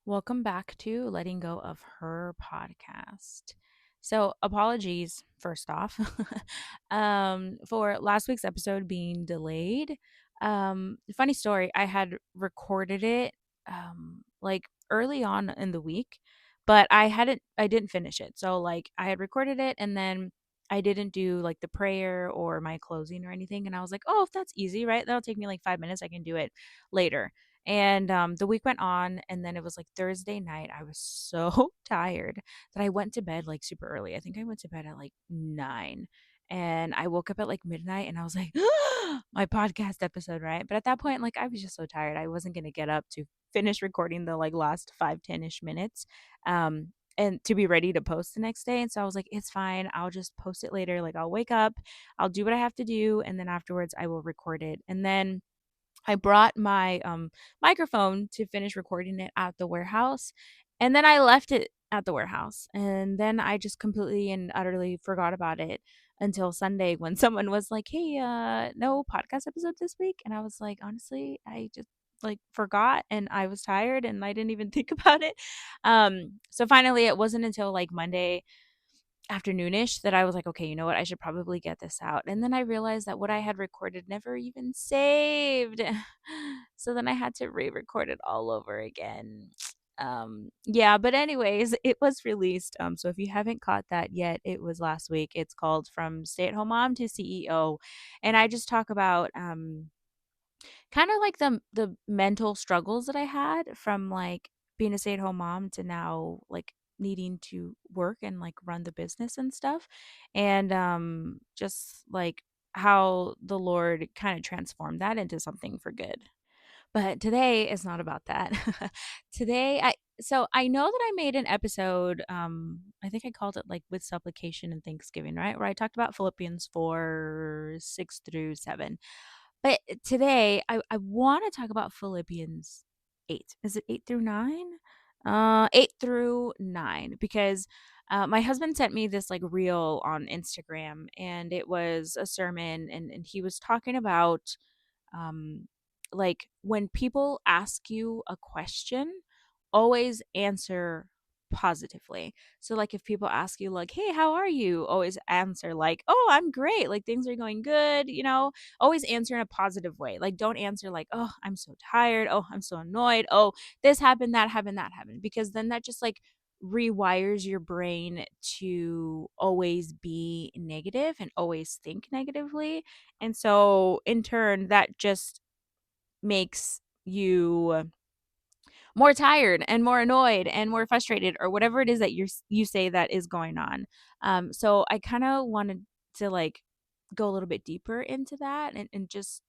Welcome back to Letting Go of Her podcast. So, apologies first off for last week's episode being delayed. Funny story, I had recorded it like early on in the week, but I didn't finish it. So, like, I had recorded it and then I didn't do like the prayer or my closing or anything. And I was like, oh, if that's easy, right? That'll take me like 5 minutes. I can do it later. And the week went on, and then it was like Thursday night. I was so tired that I went to bed like super early. I think I went to bed at like 9. And I woke up at like midnight and I was like, my podcast episode, right? But at that point, like I was just so tired. I wasn't gonna get up to finish recording the like last 5, 10-ish minutes. And to be ready to post the next day. And so I was like, it's fine. I'll just post it later. Like I'll wake up, I'll do what I have to do, and then afterwards I will record it. And then I brought my microphone to finish recording it at the warehouse, and then I left it at the warehouse. And then I just completely and utterly forgot about it until Sunday when someone was like, "Hey, no podcast episode this week." And I was like, "Honestly, I just like forgot and I was tired and I didn't even think about it." So finally it wasn't until like Monday afternoonish that I was like, okay, you know what? I should probably get this out. And then I realized that what I had recorded never even saved. So then I had to re-record it all over again. Yeah, but anyways, it was released. So if you haven't caught that yet, it was last week. It's called From Stay-at-Home Mom to CEO. And I just talk about kind of like the mental struggles that I had from like being a stay-at-home mom to now like needing to work and like run the business and stuff. And just like how the Lord kind of transformed that into something for good. But today is not about that. Today I know that I made an episode, I think I called it like with supplication and thanksgiving, right? Where I talked about Philippians 4:6 through 7. But today I want to talk about Philippians 8. Is it 8 through 9? 8 through 9 because my husband sent me this like reel on Instagram, and it was a sermon, and he was talking about um like when people ask you a question, always answer positively. So like if people ask you like, "Hey, how are you?" always answer like, "Oh, I'm great. Like things are going good." Always answer in a positive way. Like don't answer like, "Oh, I'm so tired. Oh, I'm so annoyed. Oh, this happened, that happened, that happened." Because then that just like rewires your brain to always be negative and always think negatively. And so in turn that just makes you more tired and more annoyed and more frustrated or whatever it is that you say that is going on. So I kind of wanted to like go a little bit deeper into that, and just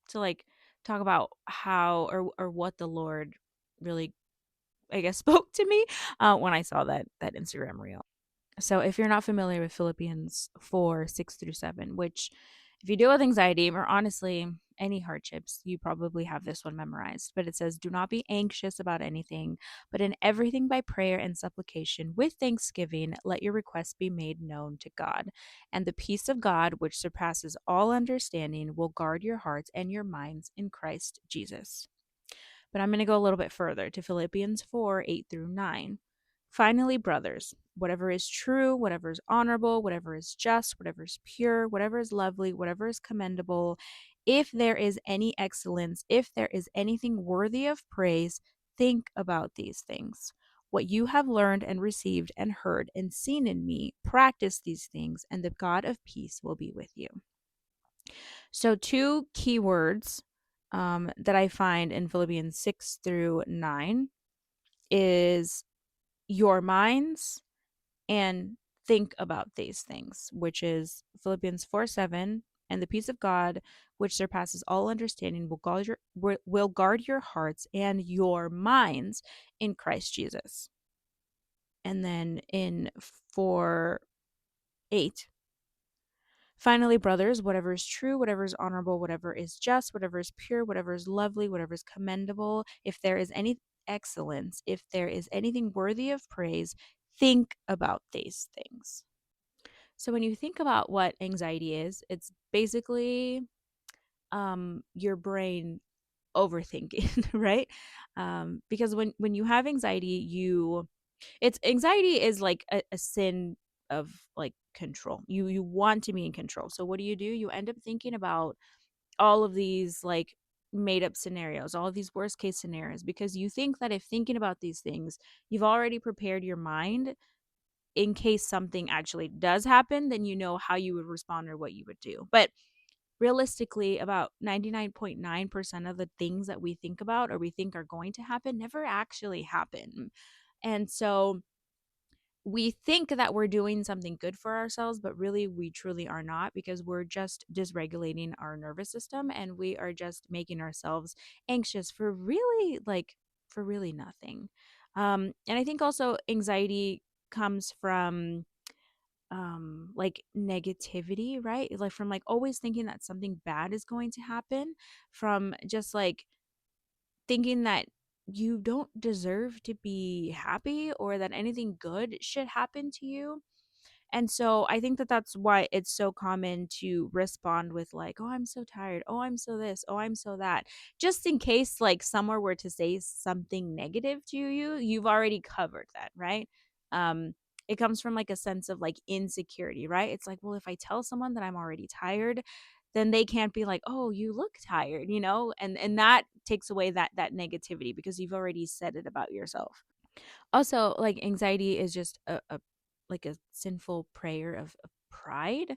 to like talk about how or what the Lord really, I guess, spoke to me when I saw that Instagram reel. So if you're not familiar with Philippians 4:6 through 7, which if you deal with anxiety or honestly any hardships, you probably have this one memorized. But it says, "Do not be anxious about anything, but in everything by prayer and supplication with thanksgiving, let your requests be made known to God. And the peace of God, which surpasses all understanding, will guard your hearts and your minds in Christ Jesus." But I'm going to go a little bit further to Philippians 4:8 through 9. "Finally, brothers, whatever is true, whatever is honorable, whatever is just, whatever is pure, whatever is lovely, whatever is commendable, if there is any excellence, if there is anything worthy of praise, think about these things. What you have learned and received and heard and seen in me, practice these things, and the God of peace will be with you." So, two keywords that I find in Philippians 6 through 9 is your minds and think about these things, which is Philippians 4:7, "And the peace of God, which surpasses all understanding, will guard your hearts and your minds in Christ Jesus." And then in 4:8, "Finally, brothers, whatever is true, whatever is honorable, whatever is just, whatever is pure, whatever is lovely, whatever is commendable, if there is any excellence, if there is anything worthy of praise, think about these things." So when you think about what anxiety is, it's basically your brain overthinking, right? Because when you have anxiety, it's anxiety is like a sin of like control. You want to be in control. So what do? You end up thinking about all of these like made up scenarios, all of these worst case scenarios, because you think that if thinking about these things, you've already prepared your mind in case something actually does happen, then you know how you would respond or what you would do. But realistically, about 99.9% of the things that we think about or we think are going to happen never actually happen. And so we think that we're doing something good for ourselves, but really we truly are not, because we're just dysregulating our nervous system and we are just making ourselves anxious for really nothing. And I think also anxiety comes from like negativity, right? Like from like always thinking that something bad is going to happen, from just like thinking that you don't deserve to be happy or that anything good should happen to you. And so I think that that's why it's so common to respond with like, "Oh, I'm so tired. Oh, I'm so this. Oh, I'm so that." Just in case like someone were to say something negative to you, you've already covered that, right? Um it comes from like a sense of like insecurity, right? It's like, well, if I tell someone that I'm already tired, then they can't be like, "Oh, you look tired," you know? And that takes away that negativity because you've already said it about yourself. Also, like anxiety is just a like a sinful prayer of pride.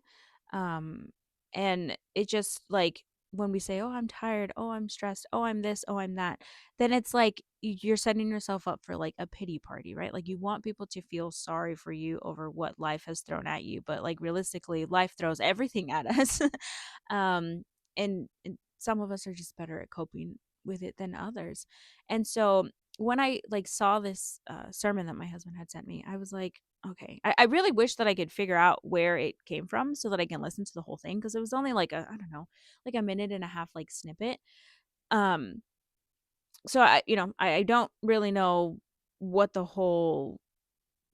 Um and it just like when we say, "Oh, I'm tired. Oh, I'm stressed. Oh, I'm this. Oh, I'm that." Then it's like you're setting yourself up for like a pity party, right? Like you want people to feel sorry for you over what life has thrown at you, but like realistically, life throws everything at us. um and some of us are just better at coping with it than others. And so when I like saw this sermon that my husband had sent me, I was like, okay, I really wish that I could figure out where it came from so that I can listen to the whole thing, because it was only like I don't know, like a minute and a half like snippet. Um, so I don't really know what the whole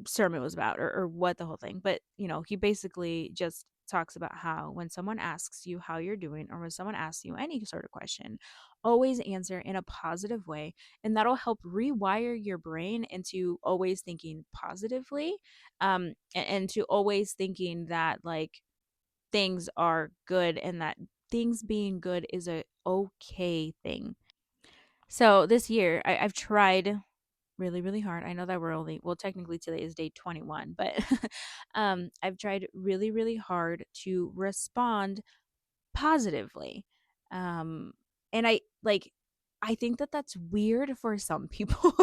sermon was about, or what the whole thing, but he basically just talks about how when someone asks you how you're doing, or when someone asks you any sort of question, always answer in a positive way, and that'll help rewire your brain into always thinking positively, and to always thinking that like things are good, and that things being good is a okay thing. So this year I've tried really, really hard. I know that we're only, well, technically today is day 21, but I've tried really, really hard to respond positively. Um, and I think that that's weird for some people.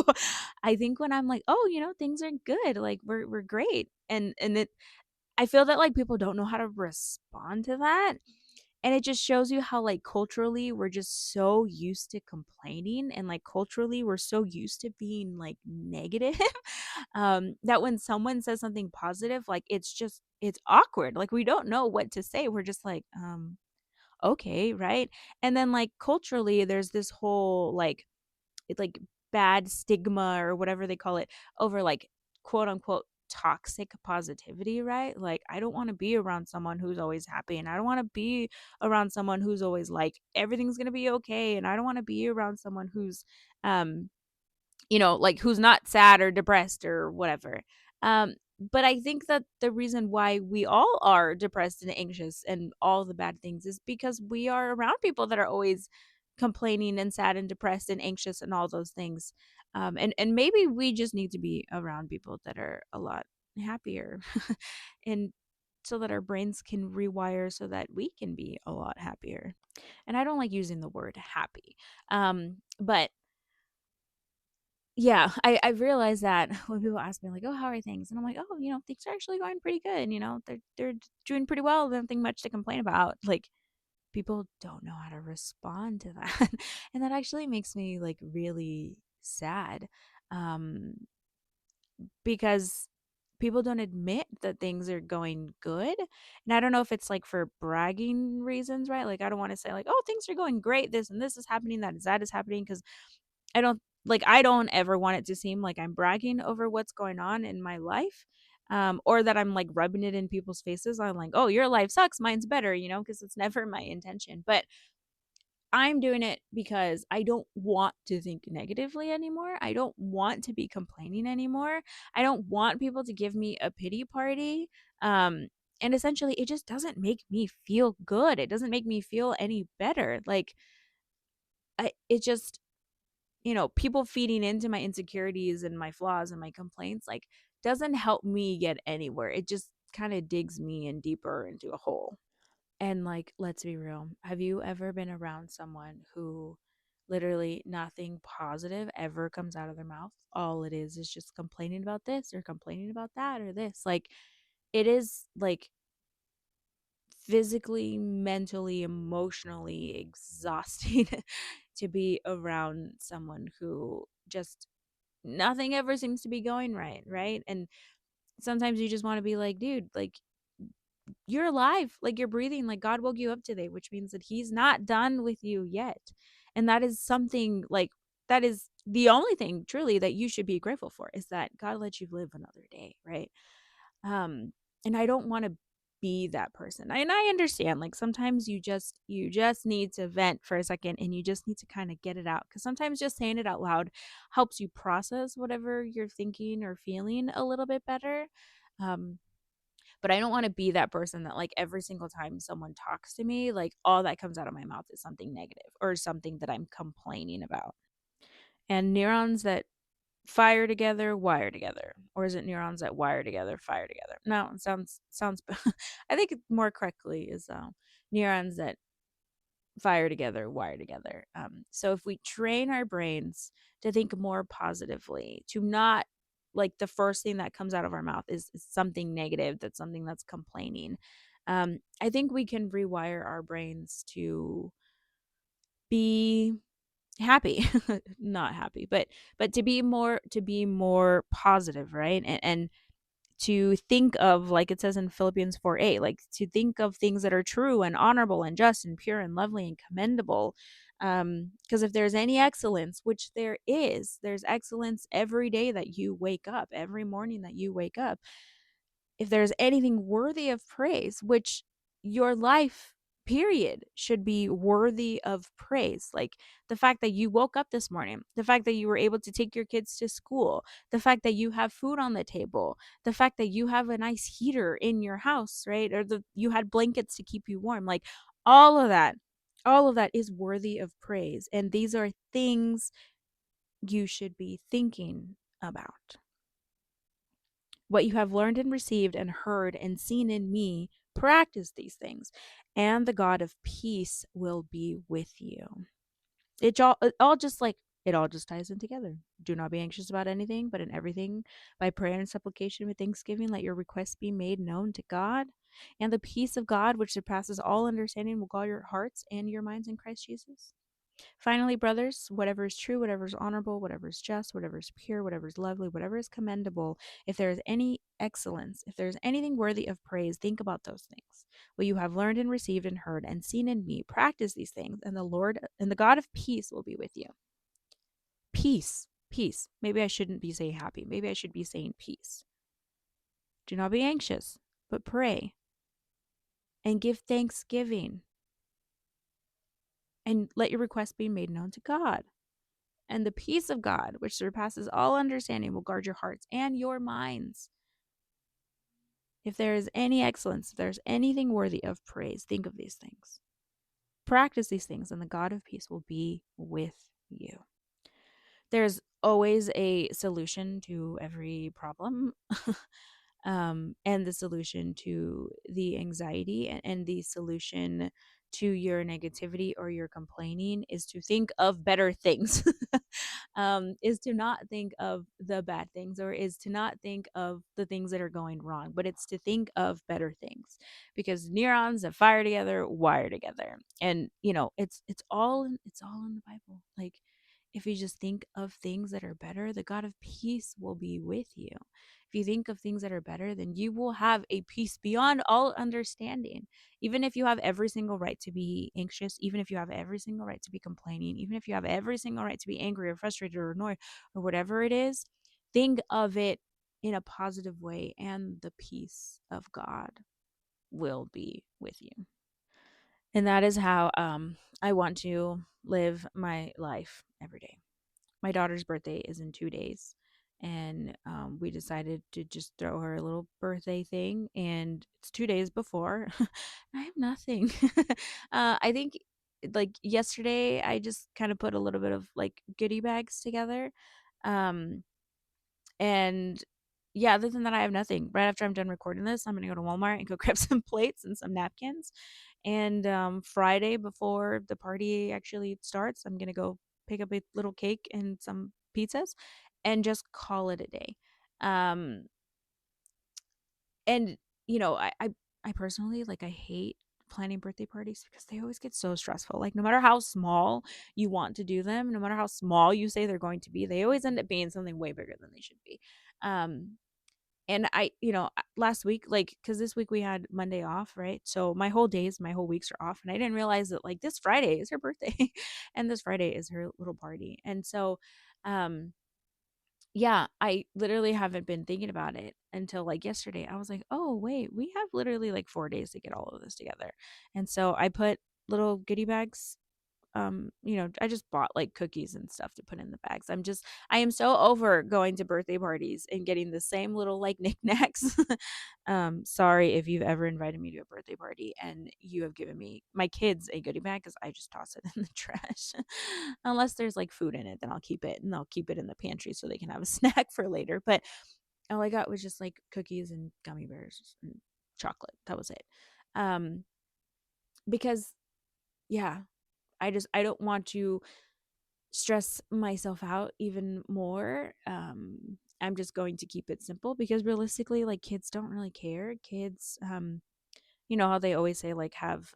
I think when I'm like, oh, things are good, like we're great, and I feel that like people don't know how to respond to that. And it just shows you how like culturally we're just so used to complaining, and like culturally we're so used to being like negative that when someone says something positive, like it's awkward. Like we don't know what to say. We're just like, okay, right? And then like culturally there's this whole like bad stigma or whatever they call it over like quote unquote toxic positivity, right? Like I don't want to be around someone who's always happy, and I don't want to be around someone who's always like everything's going to be okay, and I don't want to be around someone who's um like who's not sad or depressed or whatever. But I think that the reason why we all are depressed and anxious and all the bad things is because we are around people that are always complaining and sad and depressed and anxious and all those things. And maybe we just need to be around people that are a lot happier, and so that our brains can rewire so that we can be a lot happier. And I don't like using the word happy. But yeah, I've realized that when people ask me like, "Oh, how are things?" And I'm like, "Oh, things are actually going pretty good. They're doing pretty well. Nothing much to complain about." Like people don't know how to respond to that, and that actually makes me like really sad, um, because people don't admit that things are going good. And I don't know if it's like for bragging reasons, right? Like I don't want to say like, "Oh, things are going great. This and this is happening. That is happening," because I don't ever want it to seem like I'm bragging over what's going on in my life, or that I'm like rubbing it in people's faces. I'm like, "Oh, your life sucks, mine's better," because it's never my intention. But I'm doing it because I don't want to think negatively anymore. I don't want to be complaining anymore. I don't want people to give me a pity party. Um, and essentially, it just doesn't make me feel good. It doesn't make me feel any better. Like, it just, people feeding into my insecurities and my flaws and my complaints, like, doesn't help me get anywhere. It just kind of digs me in deeper into a hole. And like, let's be real. Have you ever been around someone who literally nothing positive ever comes out of their mouth? All it is just complaining about this or complaining about that or this. Like, it is like physically, mentally, emotionally exhausting to be around someone who just nothing ever seems to be going right, right? And sometimes you just want to be like, dude, like, you're alive, like, you're breathing, like, God woke you up today, which means that he's not done with you yet. And that is something, like, that is the only thing truly that you should be grateful for, is that God let you live another day, right? um and I don't want to be that person. And I understand, like, sometimes you just need to vent for a second, and you just need to kind of get it out, because sometimes just saying it out loud helps you process whatever you're thinking or feeling a little bit better. um but I don't want to be that person that, like, every single time someone talks to me, like, all that comes out of my mouth is something negative or something that I'm complaining about. And neurons that fire together, wire together. Or is it neurons that wire together, fire together? No, it sounds I think it more correctly is neurons that fire together, wire together. So if we train our brains to think more positively, to not, like, the first thing that comes out of our mouth is something negative, that's something that's complaining. I think we can rewire our brains to be happy, not happy, but to be more positive, right? And to think of, like it says in Philippians 4:8, like, to think of things that are true and honorable and just and pure and lovely and commendable. Because if there's any excellence, which there's excellence every day that you wake up, every morning that you wake up. If there's anything worthy of praise, which your life period should be worthy of praise, like the fact that you woke up this morning, the fact that you were able to take your kids to school, the fact that you have food on the table, the fact that you have a nice heater in your house, right? Or you had blankets to keep you warm, like, all of that all of that is worthy of praise, and these are things you should be thinking about. What you have learned and received and heard and seen in me, practice these things, and the God of peace will be with you. It all just ties in together. Do not be anxious about anything, but in everything, by prayer and supplication with thanksgiving, let your requests be made known to God. And the peace of God, which surpasses all understanding, will guard your hearts and your minds in Christ Jesus. Finally, brothers, whatever is true, whatever is honorable, whatever is just, whatever is pure, whatever is lovely, whatever is commendable, if there is any excellence, if there is anything worthy of praise, think about those things. What you have learned and received and heard and seen in me, practice these things, and the Lord and the God of peace will be with you. Peace, peace. Maybe I shouldn't be saying happy. Maybe I should be saying peace. Do not be anxious, but pray and give thanksgiving, and let your requests be made known to God. And the peace of God, which surpasses all understanding, will guard your hearts and your minds. If there is any excellence, if there's anything worthy of praise, think of these things. Practice these things, and the God of peace will be with you. There's always a solution to every problem. And the solution to the anxiety, and the solution to your negativity or your complaining is to think of better things. Is to not think of the bad things, or is to not think of the things that are going wrong, but it's to think of better things, because neurons that fire together wire together. And it's all in the Bible. Like, if you just think of things that are better, the God of peace will be with you. If you think of things that are better, then you will have a peace beyond all understanding. Even if you have every single right to be anxious, even if you have every single right to be complaining, even if you have every single right to be angry or frustrated or annoyed or whatever it is, think of it in a positive way, and the peace of God will be with you. And that is how I want to live my life every day. My daughter's birthday is in 2 days, and we decided to just throw her a little birthday thing, and it's 2 days before. I have nothing. I think like yesterday I just kind of put a little bit of like goodie bags together. Um and yeah, other than that, I have nothing. Right after I'm done recording this, I'm gonna go to Walmart and go grab some plates and some napkins. And Friday, before the party actually starts, I'm gonna go pick up a little cake and some pizzas, and just call it a day. Um, and I personally, like, I hate planning birthday parties because they always get so stressful. Like, no matter how small you want to do them, no matter how small you say they're going to be, they always end up being something way bigger than they should be. Um, and last week, like, because this week we had Monday off, right? So my whole weeks are off. And I didn't realize that, like, this Friday is her birthday and this Friday is her little party. And so, um, yeah, I literally haven't been thinking about it until like yesterday. I was like, oh, wait, we have literally like 4 days to get all of this together. And so I put little goodie bags. I just bought like cookies and stuff to put in the bags. I am so over going to birthday parties and getting the same little like knickknacks. Sorry if you've ever invited me to a birthday party and you have given me my kids a goodie bag, because I just toss it in the trash. Unless there's like food in it, then I'll keep it, and I'll keep it in the pantry so they can have a snack for later. But all I got was just like cookies and gummy bears and chocolate. That was it. Um, because yeah, I don't want to stress myself out even more. I'm just going to keep it simple, because realistically, like, kids don't really care. Kids, you know how they always say, like, have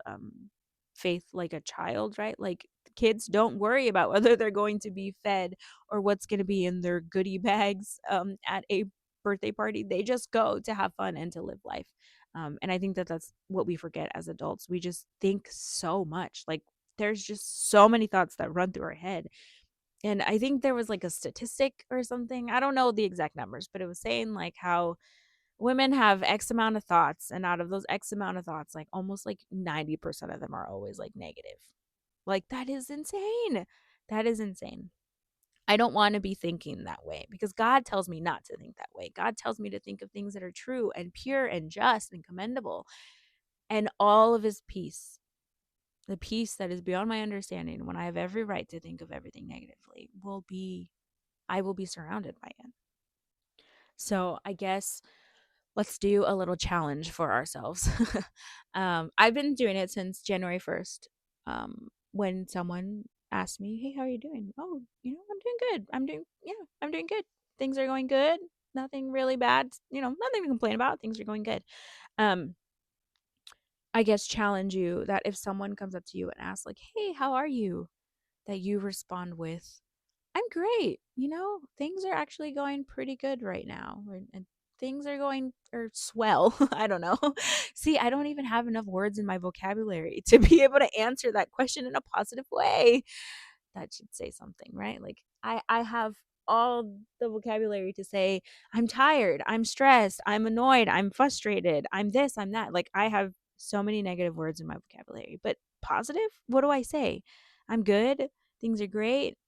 faith like a child, right? Like, kids don't worry about whether they're going to be fed or what's going to be in their goodie bags at a birthday party. They just go to have fun and to live life. And I think that that's what we forget as adults. We just think so much. Like, there's just so many thoughts that run through our head. And I think there was like a statistic or something. I don't know the exact numbers, but it was saying like how women have X amount of thoughts, and out of those X amount of thoughts, like almost like 90% of them are always like negative. Like, that is insane. That is insane. I don't want to be thinking that way, because God tells me not to think that way. God tells me to think of things that are true and pure and just and commendable, and all of his peace, the peace that is beyond my understanding, when I have every right to think of everything negatively, I will be surrounded by it. So I guess let's do a little challenge for ourselves. I've been doing it since January 1st. When someone asked me, hey, how are you doing? Oh, I'm doing good. I'm doing good. Things are going good. Nothing really bad. Nothing to complain about. Things are going good. Um, I guess challenge you that if someone comes up to you and asks, like, hey, how are you? That you respond with, I'm great. Things are actually going pretty good right now. And things are going, or swell. I don't know. See, I don't even have enough words in my vocabulary to be able to answer that question in a positive way. That should say something, right? Like, I have all the vocabulary to say, I'm tired, I'm stressed, I'm annoyed, I'm frustrated, I'm this, I'm that. Like, I have so many negative words in my vocabulary. But positive, what do I say? I'm good. Things are great.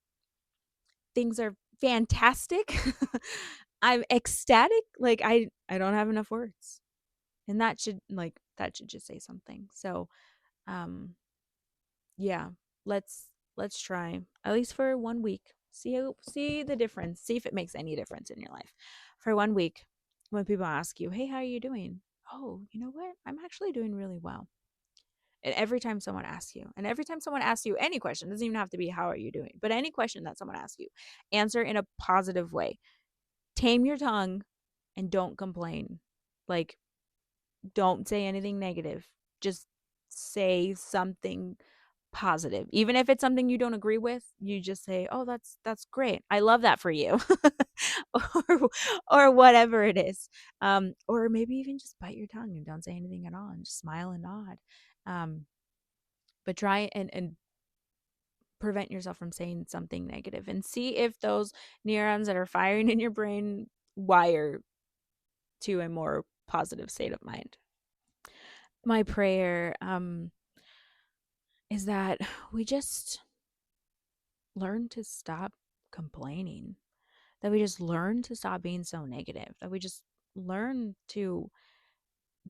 Things are fantastic. I'm ecstatic. Like, I don't have enough words. And that should just say something. So, um yeah, let's try at least for 1 week. See the difference. See if it makes any difference in your life. For 1 week, when people ask you, "Hey, how are you doing?" Oh, you know what? I'm actually doing really well. And every time someone asks you, and every time someone asks you any question, doesn't even have to be how are you doing, but any question that someone asks you, answer in a positive way. Tame your tongue and don't complain. Like, don't say anything negative. Just say something positive. Even if it's something you don't agree with, you just say, "Oh, that's great. I love that for you." or or whatever it is. Or maybe even just bite your tongue and don't say anything at all and just smile and nod. Um, but try and prevent yourself from saying something negative, and see if those neurons that are firing in your brain wire to a more positive state of mind. My prayer, is that we just learn to stop complaining, that we just learn to stop being so negative, that we just learn to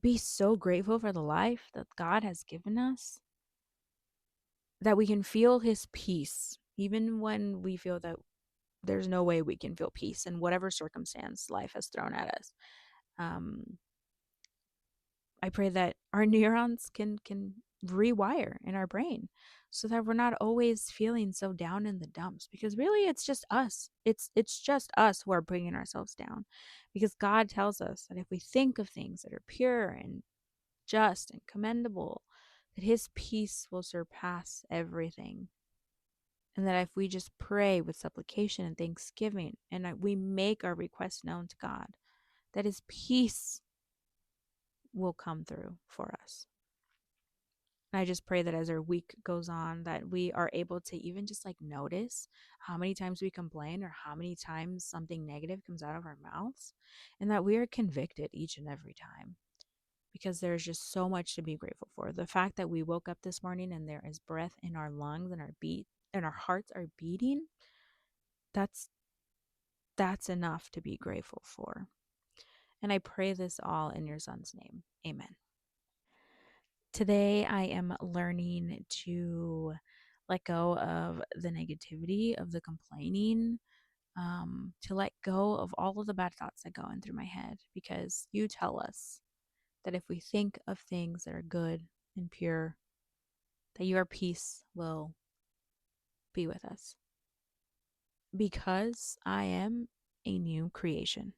be so grateful for the life that God has given us, that we can feel his peace, even when we feel that there's no way we can feel peace in whatever circumstance life has thrown at us. Um, I pray that our neurons can rewire in our brain so that we're not always feeling so down in the dumps, because really it's just us. It's just us who are bringing ourselves down, because God tells us that if we think of things that are pure and just and commendable, that his peace will surpass everything. And that if we just pray with supplication and thanksgiving and we make our requests known to God, that his peace will come through for us. And I just pray that as our week goes on, that we are able to even just like notice how many times we complain or how many times something negative comes out of our mouths, and that we are convicted each and every time, because there's just so much to be grateful for. The fact that we woke up this morning and there is breath in our lungs and our hearts are beating, that's enough to be grateful for. And I pray this all in your son's name. Amen. Today I am learning to let go of the negativity, of the complaining, to let go of all of the bad thoughts that go in through my head, because you tell us that if we think of things that are good and pure, that your peace will be with us, because I am a new creation.